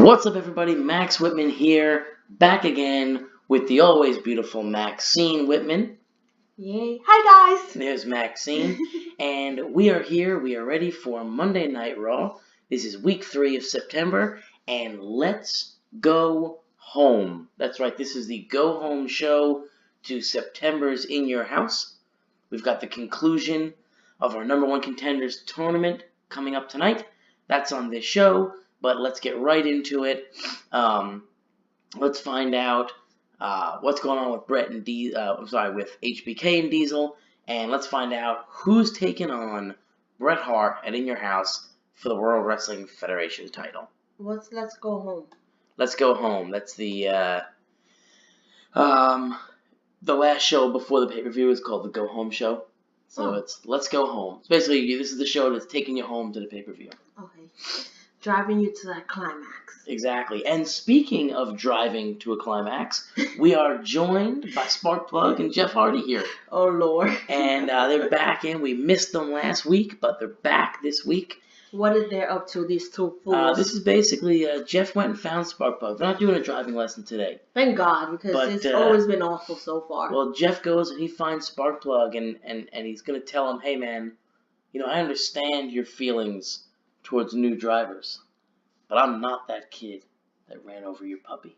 What's up, everybody? Max Whitman here, back again with the always beautiful Maxine Whitman. Yay. Hi, guys. There's Maxine. And we are here. We are ready for Monday Night Raw. This is week 3 of September. And let's go home. That's right. This is the go home show to September's In Your House. We've got the conclusion of our number 1 contenders tournament coming up tonight. That's on this show. But let's get right into it. Let's find out what's going on with with HBK and Diesel, and let's find out who's taking on Bret Hart at In Your House for the World Wrestling Federation title. Let's go home. Let's go home. That's the last show before the pay-per-view is called the Go Home Show. So it's Let's Go Home. It's basically, this is the show that's taking you home to the pay-per-view. Okay. Driving you to that climax. Exactly. And speaking of driving to a climax, we are joined by Sparkplug and Jeff Hardy here. Oh, Lord. And they're back in. We missed them last week, but they're back this week. What are they up to, these two fools? This is basically, Jeff went and found Sparkplug. They're not doing a driving lesson today. Thank God, because it's always been awful so far. Well, Jeff goes and he finds Sparkplug, and he's going to tell him, hey, man, I understand your feelings towards new drivers, but I'm not that kid that ran over your puppy.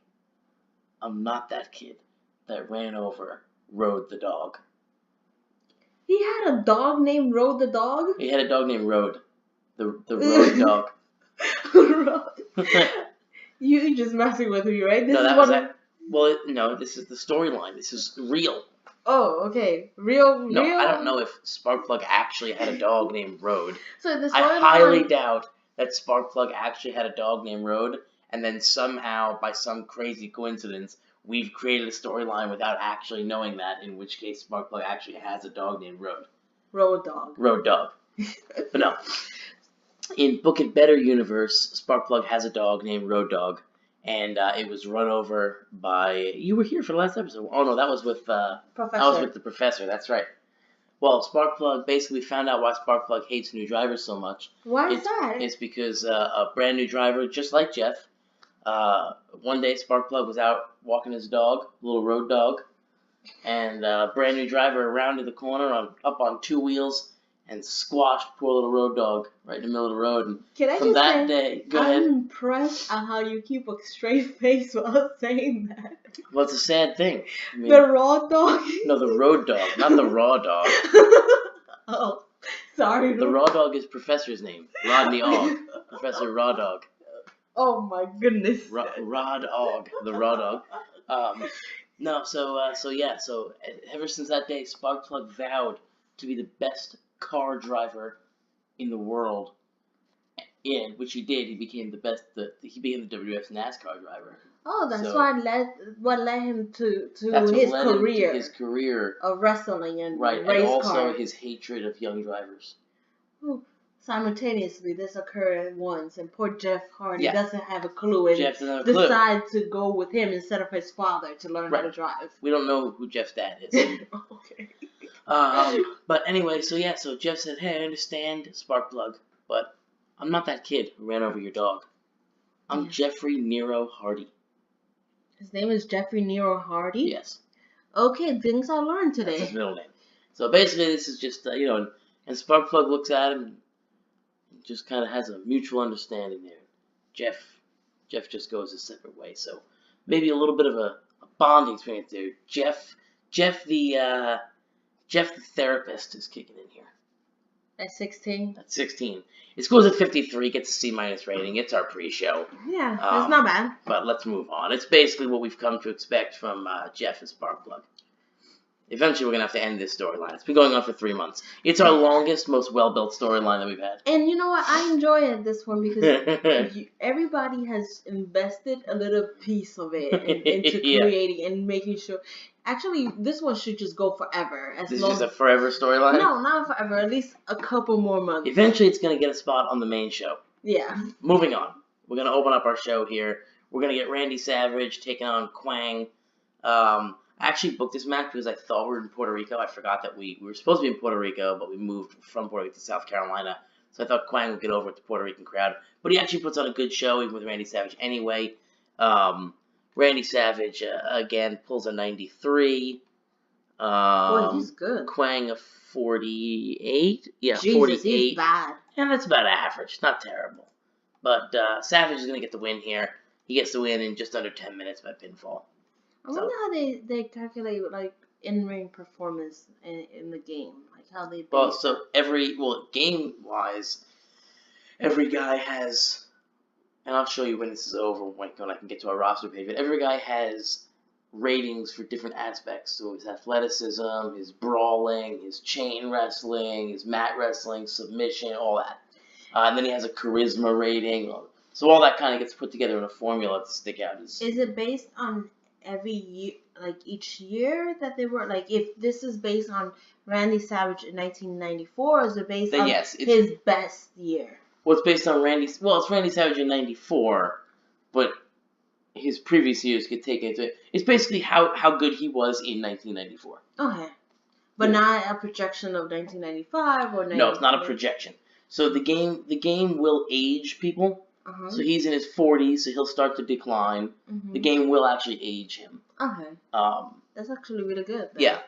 I'm not that kid that ran over Road the dog. He had a dog named Road the dog? He had a dog named Road. The Road dog. You just messing with me, right? This is the storyline. This is real. Oh, okay. Real? I don't know if Sparkplug actually had a dog named Road. So this I highly doubt that Sparkplug actually had a dog named Road, and then somehow, by some crazy coincidence, we've created a storyline without actually knowing that, in which case Sparkplug actually has a dog named Road. Road dog. Road dog. But no. In Book It Better universe, Sparkplug has a dog named Road Dog, and it was run over by... You were here for the last episode. Oh, no, that was with... Professor. I was with the Professor, that's right. Well, Sparkplug basically found out why Sparkplug hates new drivers so much. Why is that? It's because a brand new driver, just like Jeff, one day Sparkplug was out walking his dog, little Road Dog, and a brand new driver rounded the corner up on 2 wheels and squashed poor little Road Dog right in the middle of the road. And Can I from just that say, day, go I'm ahead. impressed at how you keep a straight face while saying that. Well, it's a sad thing. I mean, the raw dog? No, the Road Dog, not the Raw Dog. Oh, sorry. The Raw Dog is Professor's name, Rodney Ogg, Professor Raw Dog. Oh my goodness. Rod Ogg, the Raw Dog. So ever since that day, Sparkplug vowed to be the best car driver in the world, which he did. He became the best. He became the WWF's NASCAR driver. Oh, that's what led him to his career of wrestling and right, race and also cars. his hatred of young drivers. Oh, simultaneously, this occurred at once, and poor Jeff Hardy doesn't have a clue and decides to go with him instead of his father to learn how to drive. We don't know who Jeff's dad is. Okay. But anyway, so Jeff said, hey, I understand, Sparkplug, but I'm not that kid who ran over your dog. I'm Jeffrey Nero Hardy. His name is Jeffrey Nero Hardy? Yes. Okay, things I learned today. That's his middle name. So basically, this is just, and Sparkplug looks at him and just kind of has a mutual understanding there. Jeff just goes a separate way, so maybe a little bit of a bonding experience there. Jeff the therapist is kicking in here. At 16? At 16. It scores at 53, gets a C- rating. It's our pre-show. Yeah, it's not bad. But let's move on. It's basically what we've come to expect from Jeff and Sparkplug. Eventually, we're going to have to end this storyline. It's been going on for 3 months. It's our longest, most well-built storyline that we've had. And you know what? I enjoy this one because everybody has invested a little piece of it into creating and making sure. Actually, this one should just go forever. This is a forever storyline? No, not forever. At least a couple more months. Eventually, it's going to get a spot on the main show. Yeah. Moving on. We're going to open up our show here. We're going to get Randy Savage taking on Quang. I actually booked this match because I thought we were in Puerto Rico. I forgot that we were supposed to be in Puerto Rico, but we moved from Puerto Rico to South Carolina So I thought Quang would get over with the Puerto Rican crowd. But he actually puts on a good show, even with Randy Savage anyway. Randy Savage, again, pulls a 93. Boy, he's good. Quang a 48. Yeah, Jesus, 48. he's bad. And that's about average. Not terrible. But Savage is going to get the win here. He gets the win in just under 10 minutes by pinfall. I wonder how they calculate, like, in-ring performance in the game. Like, how they base game-wise, every guy has, and I'll show you when this is over, when I can get to our roster page, but every guy has ratings for different aspects. So his athleticism, his brawling, his chain wrestling, his mat wrestling, submission, all that. And then he has a charisma rating. So all that kind of gets put together in a formula to stick out. Is it based on every year, like each year that they were, like, if this is based on Randy Savage in 1994, or is it based on his best year? Well, it's based on it's Randy Savage in 94, but his previous years get taken into it. It's basically how good he was in 1994. Okay. But not a projection of 1995 or 1994. No, it's not a projection. So the game will age people. Uh-huh. So he's in his 40s, so he'll start to decline. Mm-hmm. The game will actually age him. Okay. That's actually really good. Then. Yeah.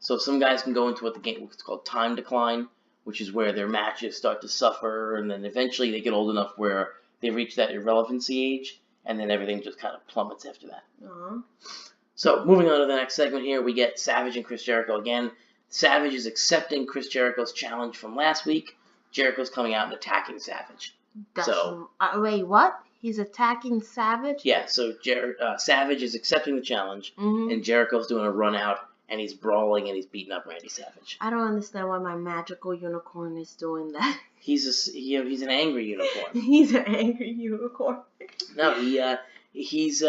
So some guys can go into what's called time decline, which is where their matches start to suffer, and then eventually they get old enough where they reach that irrelevancy age, and then everything just kind of plummets after that. Uh-huh. So moving on to the next segment here, we get Savage and Chris Jericho again. Savage is accepting Chris Jericho's challenge from last week. Jericho's coming out and attacking Savage. Wait, what? He's attacking Savage? Yeah, so Savage is accepting the challenge, and Jericho's doing a run out, and he's brawling and he's beating up Randy Savage. I don't understand why my magical unicorn is doing that. He's an angry unicorn. He's an angry unicorn. No, he's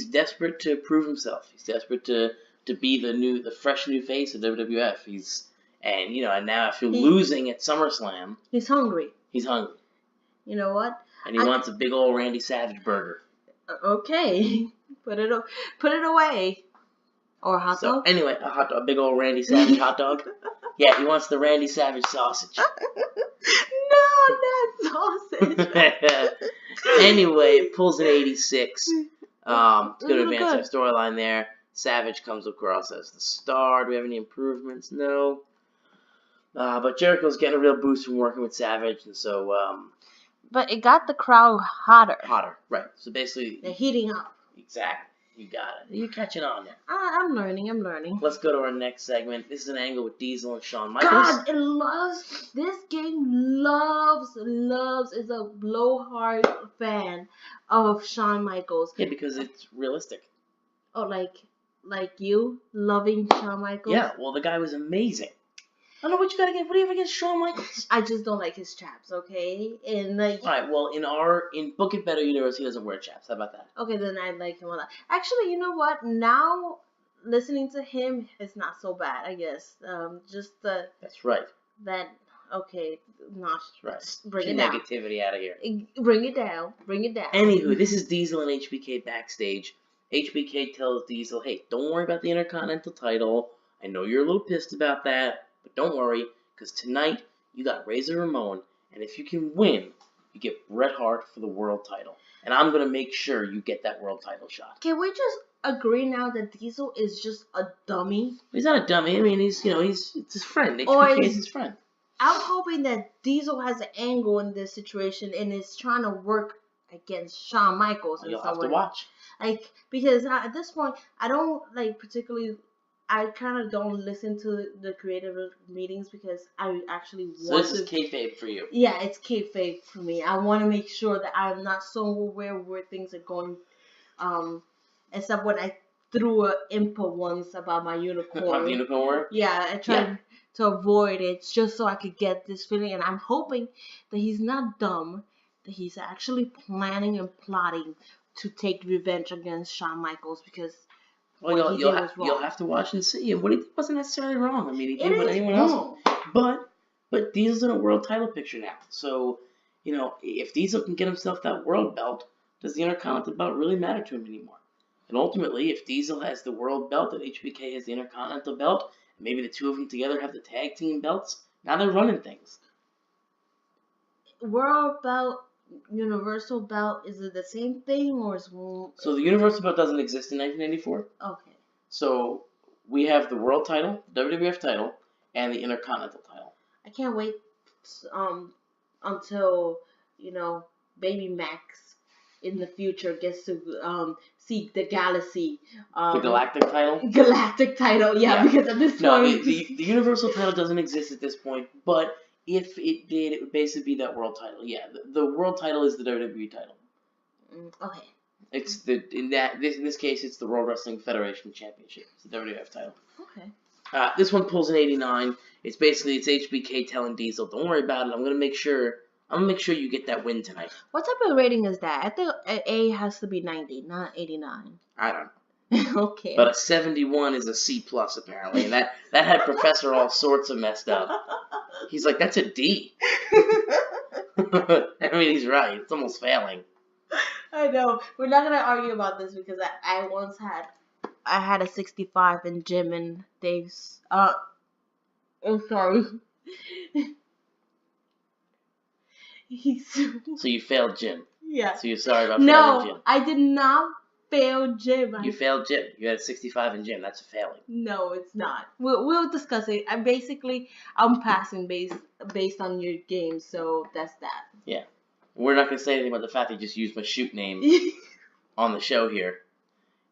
desperate to prove himself. He's desperate to be the fresh new face of WWF. And now after losing at SummerSlam, he's hungry. He's hungry. You know what? And he wants a big old Randy Savage burger. Okay, put it away. Or a hot dog. So anyway, a big old Randy Savage hot dog. Yeah, he wants the Randy Savage sausage. No, not sausage. Anyway, pulls an 86. It's going to advance our storyline there. Savage comes across as the star. Do we have any improvements? No. But Jericho's getting a real boost from working with Savage, and so... but it got the crowd hotter. Hotter, right. So basically... they're heating up. Exactly. You got it. You're catching on there. I'm learning. Let's go to our next segment. This is an angle with Diesel and Shawn Michaels. God, this game is a blowhard fan of Shawn Michaels. Yeah, because it's realistic. Oh, like you loving Shawn Michaels? Yeah, well, the guy was amazing. I don't know what you got against. What do you have against Shawn Michaels? I just don't like his chaps, okay? And all right, well, in Book It Better universe, he doesn't wear chaps. How about that? Okay, then I like him a lot. Actually, you know what? Now listening to him is not so bad. I guess That's right. Okay, not right. Bring it negativity out of here. Bring it down. Anywho, this is Diesel and HBK backstage. HBK tells Diesel, "Hey, don't worry about the Intercontinental title. I know you're a little pissed about that. But don't worry, because tonight you got Razor Ramon, and if you can win, you get Bret Hart for the world title. And I'm going to make sure you get that world title shot." Can we just agree now that Diesel is just a dummy? He's not a dummy. I mean, it's his friend. HBK is his friend. I'm hoping that Diesel has an angle in this situation and is trying to work against Shawn Michaels. You'll have to watch. Because at this point, I don't particularly... I kind of don't listen to the creative meetings because I actually want So this is kayfabe for you. Yeah, it's kayfabe for me. I want to make sure that I'm not so aware where things are going. Except when I threw an impa once about my unicorn. Unicorn? Yeah, I tried to avoid it just so I could get this feeling. And I'm hoping that he's not dumb, that he's actually planning and plotting to take revenge against Shawn Michaels because... Well, you'll have to watch and see. What he did wasn't necessarily wrong. I mean, he did what anyone else. But Diesel's in a world title picture now. So, if Diesel can get himself that world belt, does the Intercontinental belt really matter to him anymore? And ultimately, if Diesel has the world belt and HBK has the Intercontinental belt, maybe the two of them together have the tag team belts, now they're running things. World Belt, Universal Belt, is it the same thing or is one? So the Universal Belt doesn't exist in 1984. Okay. So we have the World Title, WWF Title, and the Intercontinental Title. I can't wait until Baby Max in the future gets to see the Galaxy. The Galactic Title. Galactic Title, yeah. Because at this point, no, the Universal Title doesn't exist at this point, but if it did, it would basically be that World Title. Yeah, the World Title is the WWE title. Okay. It's in this case, it's the World Wrestling Federation Championship. It's the WWF title. Okay. This one pulls an 89. It's basically HBK telling Diesel, "Don't worry about it. I'm gonna make sure you get that win tonight." What type of rating is that? I think A has to be 90, not 89. I don't know. Okay. But a 71 is a C plus apparently, and that had Professor all sorts of messed up. He's like, "That's a D." I mean, he's right. It's almost failing. I know. We're not gonna argue about this because I once had a 65 in Jim and Dave's. Oh, sorry. So you failed Jim. Yeah. So you're sorry about failing Jim. No, I did not fail Jim. You failed Jim. You had a 65 in Jim. That's a failing. No, it's not. We'll discuss it. I'm passing based on your game, so that's that. Yeah. We're not going to say anything about the fact that you just used my shoot name on the show here.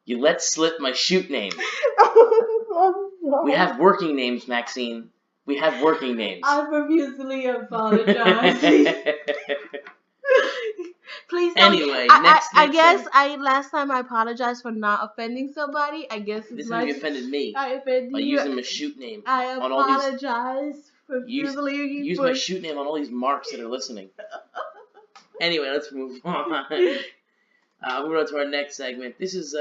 You let slip my shoot name. We have working names, Maxine. We have working names. I profusely apologize. Please don't. Anyway, I guess last time I apologized for not offending somebody. I guess this time you offended me. I offended by you. using my shoot name. I on all these. Apologize profusely. Use my shoot name on all these marks that are listening. Anyway, let's move on. Moving on to our next segment. This is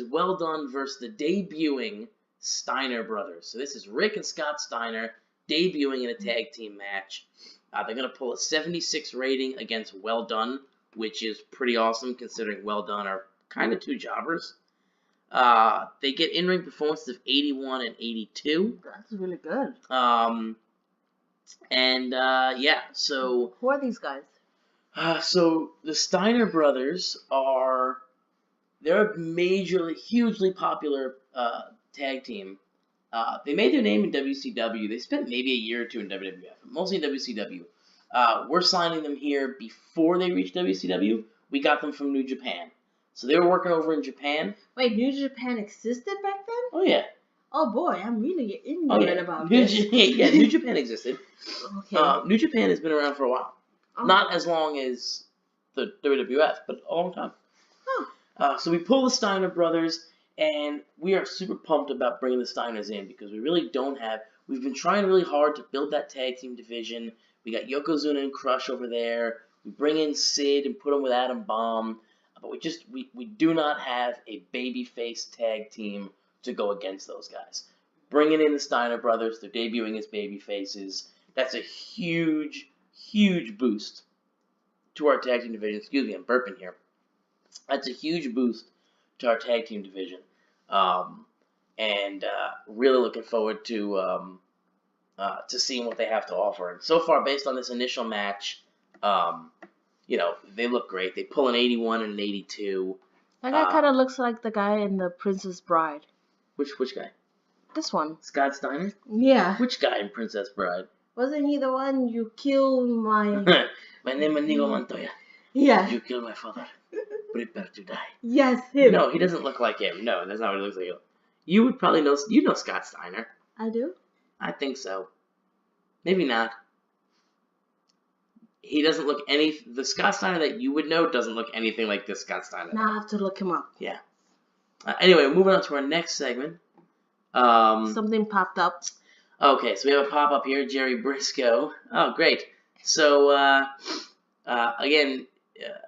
Well Done versus the debuting Steiner brothers. So this is Rick and Scott Steiner debuting in a tag team match. They're going to pull a 76 rating against Well Done, which is pretty awesome considering Well Done are kind of two jobbers. They get in-ring performances of 81 and 82. That's really good. Yeah, so... Who are these guys? So the Steiner brothers they're a hugely popular tag team. They made their name in WCW. They spent maybe a year or two in WWF, but mostly in WCW. We're signing them here before they reached WCW. We got them from New Japan. So they were working over in Japan. Wait, New Japan existed back then? Oh, yeah. Oh, boy, I'm really ignorant about this. Yeah, New Japan existed. Okay. New Japan has been around for a while. Oh. Not as long as the WWF, but a long time. Huh. So we pull the Steiner brothers, and we are super pumped about bringing the Steiners in because we really don't have. We've been trying really hard to build that tag team division. We got Yokozuna and Crush over there. We bring in Sid and put him with Adam Bomb, but we do not have a babyface tag team to go against those guys. Bringing in the Steiner brothers, they're debuting as babyfaces. That's a huge boost to our tag team division. Excuse me, I'm burping here. That's a huge boost to our tag team division. Really looking forward to seeing what they have to offer. And so far, based on this initial match, they look great. They pull an 81 and an 82. That guy kind of looks like the guy in The Princess Bride. Which guy? This one. Scott Steiner? Yeah. Which guy in Princess Bride? Wasn't he the one you killed my... My name is Inigo Montoya. Yeah. You killed my father. Prepare to die. Yes, him. No, he doesn't look like him. No, that's not what he looks like. You would probably know... You know Scott Steiner. I do? I think so. Maybe not. He doesn't look the Scott Steiner that you would know doesn't look anything like this Scott Steiner. Now I have to look him up. Yeah. Anyway, moving on to our next segment. Something popped up. Okay, so we have a pop-up here, Jerry Briscoe. Oh, great. So, again,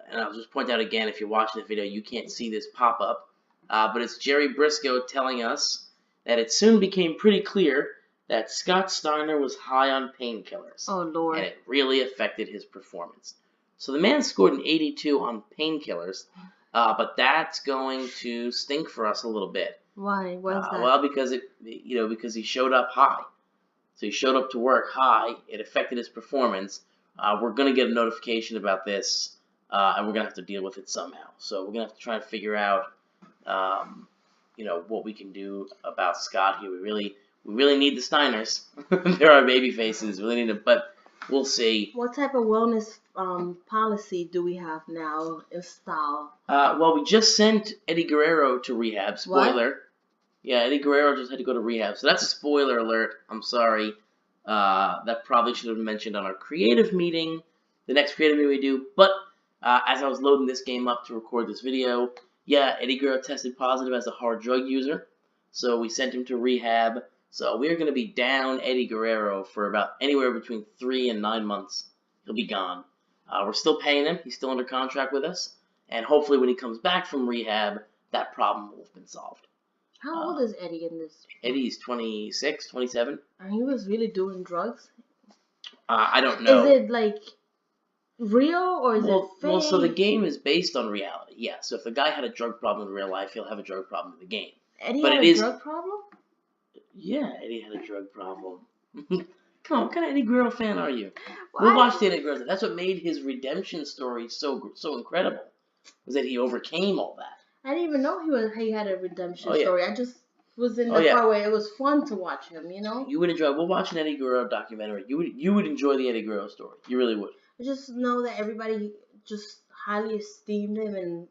and I'll just point out again, if you're watching the video, you can't see this pop-up, but it's Jerry Briscoe telling us that it soon became pretty clear that Scott Steiner was high on painkillers. Oh, Lord. And it really affected his performance. So the man scored an 82 on painkillers, but that's going to stink for us a little bit. Why? Why is that? Well, because he showed up high. So he showed up to work high. It affected his performance. we're going to get a notification about this, and we're going to have to deal with it somehow. So we're going to have to try and figure out, what we can do about Scott here. We really need the Steiners. They're our baby faces. We really need them, but we'll see. What type of wellness policy do we have now installed? Well, we just sent Eddie Guerrero to rehab. Spoiler. What? Yeah, Eddie Guerrero just had to go to rehab. So that's a spoiler alert. I'm sorry. That probably should have been mentioned on our creative meeting, the next creative meeting we do. But as I was loading this game up to record this video, yeah, Eddie Guerrero tested positive as a hard drug user. So we sent him to rehab. So we're going to be down Eddie Guerrero for about anywhere between 3 and 9 months. He'll be gone. We're still paying him. He's still under contract with us. And hopefully when he comes back from rehab, that problem will have been solved. How old is Eddie in this? Eddie's 26, 27. And he was really doing drugs? I don't know. Is it like real or is it fake? Well, so the game is based on reality. Yeah, so if the guy had a drug problem in real life, he'll have a drug problem in the game. Eddie had a drug problem? Yeah, Eddie had a drug problem. Come on, what kind of Eddie Guerrero fan are you? What? We'll watch the Eddie Guerrero. That's what made his redemption story so incredible, was that he overcame all that. I didn't even know he had a redemption story. I just was in the part where it was fun to watch him, you know? You would enjoy it. We'll watch an Eddie Guerrero documentary. You would enjoy the Eddie Guerrero story. You really would. I just know that everybody just highly esteemed him and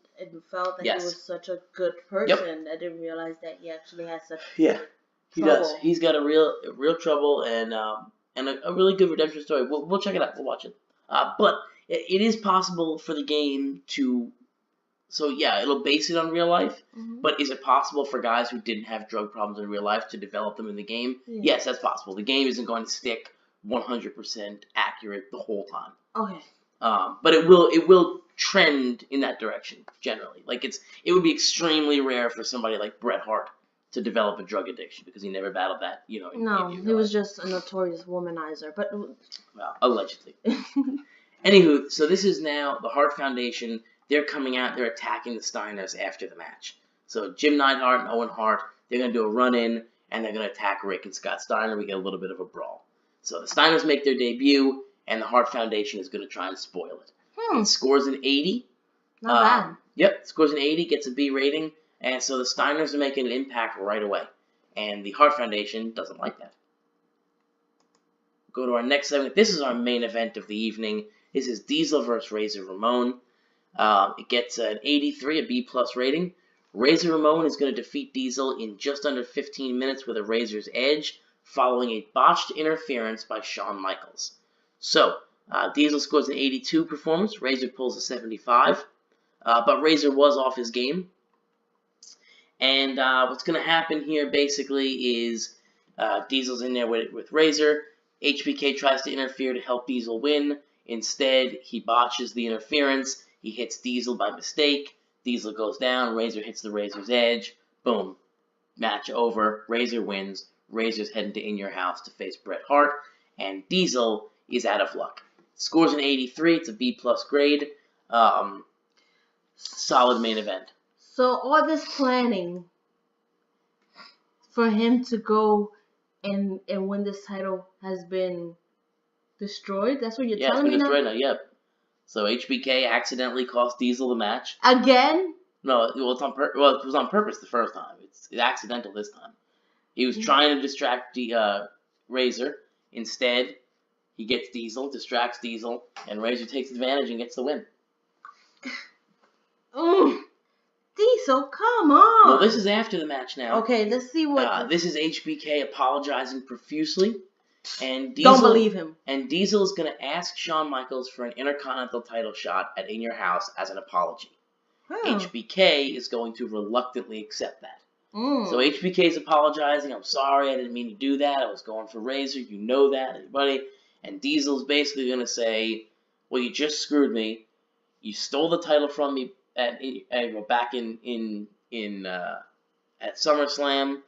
felt that he was such a good person. I didn't realize that he actually had such he trouble. Does. He's got a real trouble and a really good redemption story. We'll check it out. We'll watch it. But it is possible for the game to. So yeah, it'll base it on real life. Mm-hmm. But is it possible for guys who didn't have drug problems in real life to develop them in the game? Yeah. Yes, that's possible. The game isn't going to stick 100% accurate the whole time. Okay. But it will trend in that direction generally. Like it would be extremely rare for somebody like Bret Hart to develop a drug addiction because he never battled that. No, he was just a notorious womanizer. But well, allegedly. Anywho, so this is now the Hart Foundation. They're coming out, they're attacking the Steiners after the match. So Jim Neidhart and Owen Hart, they're going to do a run-in, and they're going to attack Rick and Scott Steiner. We get a little bit of a brawl. So the Steiners make their debut, and the Hart Foundation is going to try and spoil it. It scores an 80. Not bad. Yep, scores an 80, gets a B rating, and so the Steiners are making an impact right away. And the Hart Foundation doesn't like that. Go to our next segment. This is our main event of the evening. This is Diesel versus Razor Ramon. It gets an 83, a B+ rating. Razor Ramon is going to defeat Diesel in just under 15 minutes with a Razor's Edge, following a botched interference by Shawn Michaels. So, Diesel scores an 82 performance. Razor pulls a 75. But Razor was off his game. And what's going to happen here basically is Diesel's in there with Razor. HBK tries to interfere to help Diesel win. Instead, he botches the interference. He hits Diesel by mistake. Diesel goes down. Razor hits the Razor's Edge. Boom. Match over. Razor wins. Razor's heading to In Your House to face Bret Hart. And Diesel is out of luck. Scores an 83. It's a B+ grade. Solid main event. So all this planning for him to go and win this title has been destroyed? That's what you're telling me now? Yeah, it's been destroyed now. Yep. So HBK accidentally cost Diesel the match. Again? No, it was on purpose the first time. It's accidental this time. He was trying to distract the Razor. Instead, he gets Diesel, distracts Diesel, and Razor takes advantage and gets the win. Diesel, come on! Well, this is after the match now. Okay, let's see what... This is HBK apologizing profusely. And Diesel, don't believe him. And Diesel is going to ask Shawn Michaels for an Intercontinental title shot at In Your House as an apology. HBK is going to reluctantly accept that. So HBK is apologizing. I'm sorry, I didn't mean to do that. I was going for Razor. You know that, everybody. And Diesel's basically going to say, well, you just screwed me. You stole the title from me back in at SummerSlam.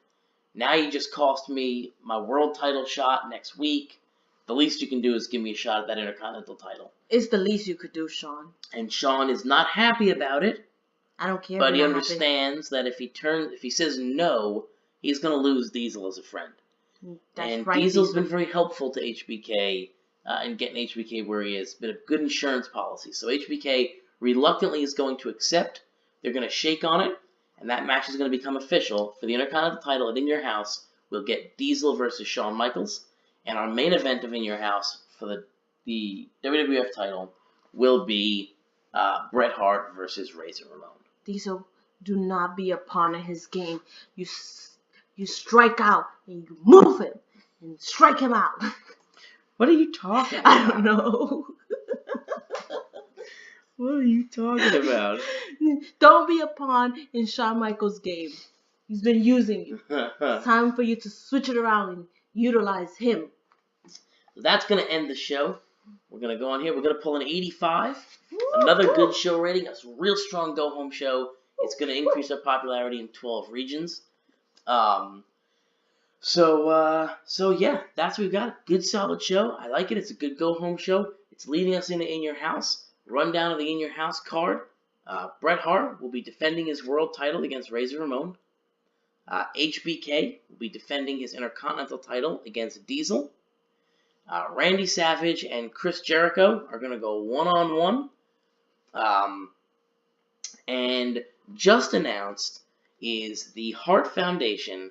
Now you just cost me my world title shot next week. The least you can do is give me a shot at that Intercontinental title. It's the least you could do, Shawn. And Shawn is not happy about it. I don't care. But he understands that if he says no, he's going to lose Diesel as a friend. That's and right, Diesel's been very helpful to HBK and getting HBK where he is. Been a good insurance policy. So HBK reluctantly is going to accept. They're going to shake on it, and that match is going to become official for the Intercontinental title at In Your House. We'll get Diesel versus Shawn Michaels, and our main event of In Your House for the WWF title will be Bret Hart versus Razor Ramon. Diesel, do not be a pawn in his game. You strike out and you move him and strike him out. What are you talking about? I don't know. What are you talking about? Don't be a pawn in Shawn Michaels' game. He's been using you. It's time for you to switch it around and utilize him. That's going to end the show. We're going to go on here. We're going to pull an 85. Another good show rating. A real strong go-home show. It's going to increase our popularity in 12 regions. So yeah, that's what we've got. Good solid show. I like it. It's a good go-home show. It's leading us into In Your House. Rundown of the In Your House card. Bret Hart will be defending his world title against Razor Ramon. HBK will be defending his Intercontinental title against Diesel. Randy Savage and Chris Jericho are going to go one-on-one. And just announced is the Hart Foundation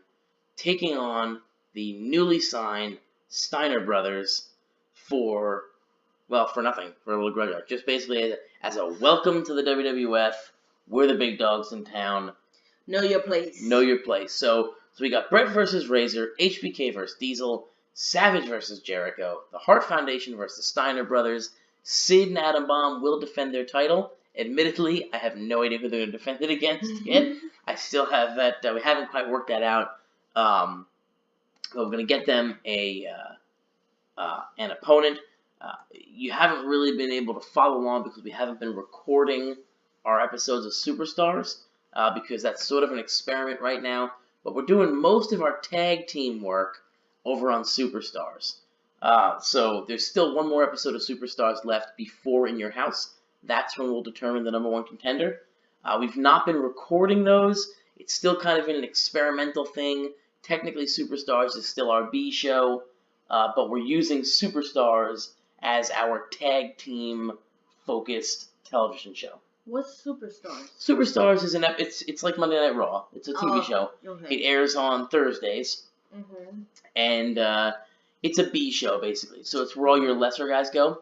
taking on the newly signed Steiner Brothers for nothing, for a little grudge. Just basically as a welcome to the WWF. We're the big dogs in town. Know your place. Know your place. So we got Bret versus Razor, HBK versus Diesel, Savage versus Jericho, the Hart Foundation versus the Steiner Brothers. Sid and Adam Bomb will defend their title. Admittedly, I have no idea who they're going to defend it against yet. I still have that. We haven't quite worked that out. But we're going to get them an opponent. You haven't really been able to follow along because we haven't been recording our episodes of Superstars because that's sort of an experiment right now. But we're doing most of our tag team work over on Superstars. So there's still one more episode of Superstars left before In Your House. That's when we'll determine the number one contender. We've not been recording those. It's still kind of in an experimental thing. Technically, Superstars is still our B show, but we're using Superstars as our tag team focused television show. What's Superstars? Superstars is it's like Monday Night Raw. It's a TV show. Okay. It airs on Thursdays, and it's a B show basically. So it's where all your lesser guys go.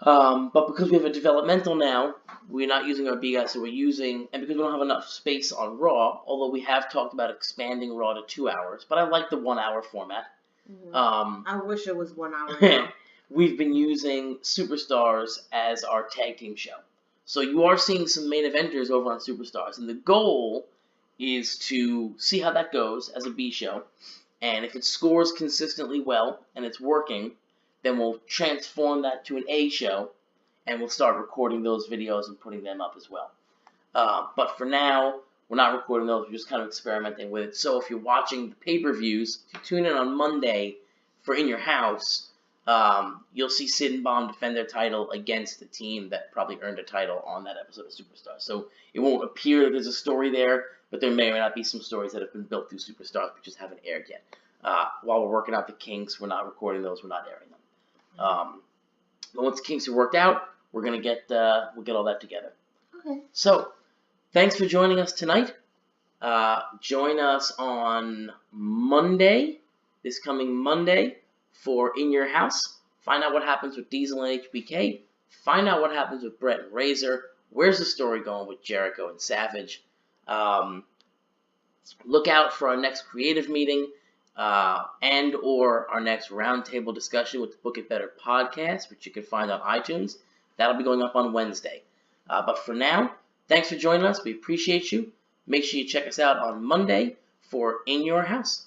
But because we have a developmental now, we're not using our B guys, so we're using, and because we don't have enough space on Raw, although we have talked about expanding Raw to 2 hours, but I like the 1 hour format. I wish it was 1 hour now. We've been using Superstars as our tag team show. So you are seeing some main eventers over on Superstars, and the goal is to see how that goes as a B show, and if it scores consistently well and it's working, then we'll transform that to an A show, and we'll start recording those videos and putting them up as well. But for now, we're not recording those. We're just kind of experimenting with it. So if you're watching the pay-per-views, if you tune in on Monday for In Your House, you'll see Sid and Bomb defend their title against the team that probably earned a title on that episode of Superstars. So it won't appear that there's a story there, but there may or may not be some stories that have been built through Superstars but just haven't aired yet. While we're working out the kinks, we're not recording those, we're not airing them. But once the kinks are worked out, we'll get all that together. Okay. So, thanks for joining us tonight. Join us on Monday, this coming Monday, for In Your House. Find out what happens with Diesel and HBK. Find out what happens with Bret and Razor. Where's the story going with Jericho and Savage? Look out for our next creative meeting. And or our next roundtable discussion with the Book It Better podcast, which you can find on iTunes. That'll be going up on Wednesday. But for now, thanks for joining us. We appreciate you. Make sure you check us out on Monday for In Your House.